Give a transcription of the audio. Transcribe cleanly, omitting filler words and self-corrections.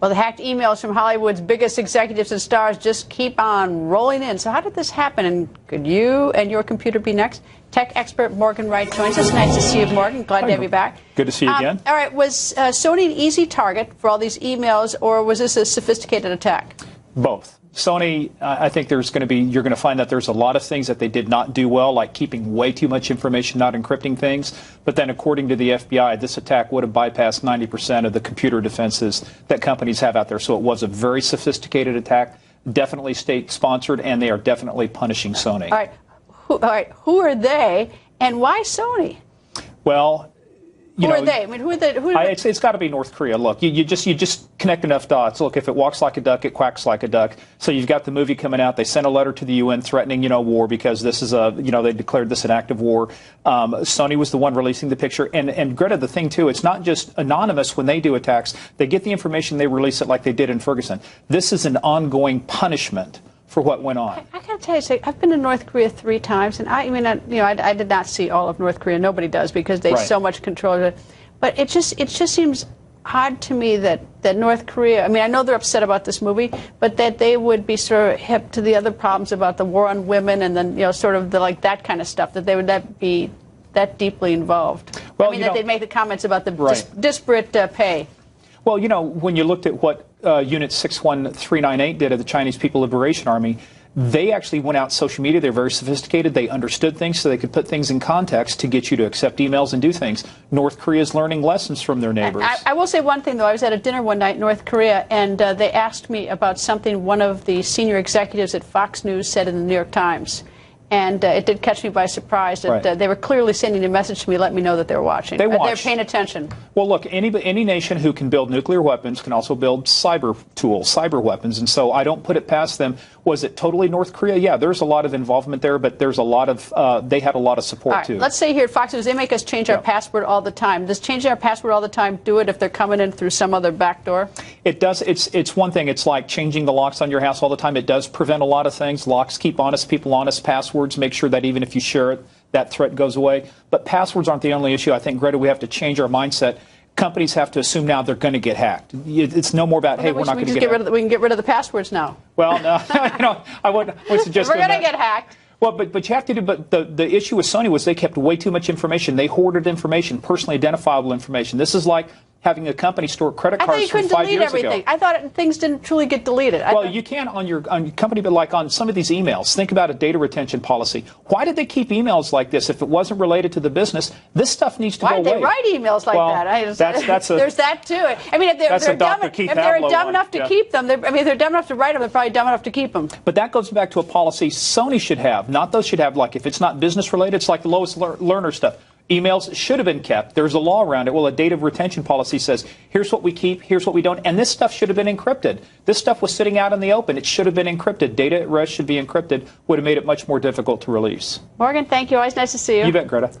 Well, the hacked emails from Hollywood's biggest executives and stars just keep on rolling in. So how did this happen? And could you and your computer be next? Tech expert Morgan Wright joins us. Nice to see you, Morgan. Glad to have you back. Good to see you again. All right. Was Sony an easy target for all these emails, or was this a sophisticated attack? Both. Sony, I think you're going to find that there's a lot of things that they did not do well, like keeping way too much information, not encrypting things. But then according to the FBI, this attack would have bypassed 90% of the computer defenses that companies have out there. So it was a very sophisticated attack, definitely state-sponsored, and they are definitely punishing Sony. All right. Who are they, and why Sony? Well, who are they? I mean, who are they? It's got to be North Korea. Look, you just connect enough dots. Look, if it walks like a duck, it quacks like a duck. So you've got the movie coming out. They sent a letter to the UN threatening, war because this is they declared this an act of war. Sony was the one releasing the picture. And Greta, the thing too, it's not just anonymous when they do attacks. They get the information, they release it like they did in Ferguson. This is an ongoing punishment for what went on. I got to tell you, I've been to North Korea 3 times, and I did not see all of North Korea. Nobody does because they so much control it. But it just seems odd to me that North Korea. I mean, I know they're upset about this movie, but that they would be sort of hip to the other problems about the war on women, and then sort of that kind of stuff. That they would be that deeply involved. Well, I mean, that they'd make the comments about the disparate pay. Well, when you looked at what Unit 61398 did of the Chinese People Liberation Army, they actually went out on social media. They're very sophisticated. They understood things, so they could put things in context to get you to accept emails and do things. North Korea is learning lessons from their neighbors. I will say one thing, though. I was at a dinner one night in North Korea, and they asked me about something one of the senior executives at Fox News said in the New York Times. And it did catch me by surprise that they were clearly sending a message to me, let me know that they were watching. They're paying attention. Well, look, any nation who can build nuclear weapons can also build cyber tools, cyber weapons. And so I don't put it past them. Was it totally North Korea? Yeah, there's a lot of involvement there, but there's a lot of, they had a lot of support, too. Let's say here at Fox News, they make us change our password all the time. Does changing our password all the time do it if they're coming in through some other back door? It does. It's one thing. It's like changing the locks on your house all the time. It does prevent a lot of things. Locks keep honest people honest. Passwords make sure that even if you share it, that threat goes away. But passwords aren't the only issue. I think, Greta, we have to change our mindset. Companies have to assume now they're going to get hacked. It's no more about, hey, we're not going to get hacked. We can get rid of the passwords now. Well, no, I wouldn't suggest we're going to get hacked. Well, but you have to do. But the issue with Sony was they kept way too much information. They hoarded information, personally identifiable information. This is like having a company store credit cards from 5 years ago. I thought things didn't truly get deleted. Well, you can on your company, but like on some of these emails, think about a data retention policy. Why did they keep emails like this if it wasn't related to the business? This stuff needs to go away. Why did they write emails like that? There's that too. I mean, if they're dumb enough to keep them, they're dumb enough to write them, they're probably dumb enough to keep them. But that goes back to a policy Sony should have, not those should have. Like if it's not business related, it's like the lowest learner stuff. Emails should have been kept. There's a law around it. Well, a data retention policy says, here's what we keep, here's what we don't. And this stuff should have been encrypted. This stuff was sitting out in the open. It should have been encrypted. Data at rest should be encrypted. Would have made it much more difficult to release. Morgan, thank you. Always nice to see you. You bet, Greta.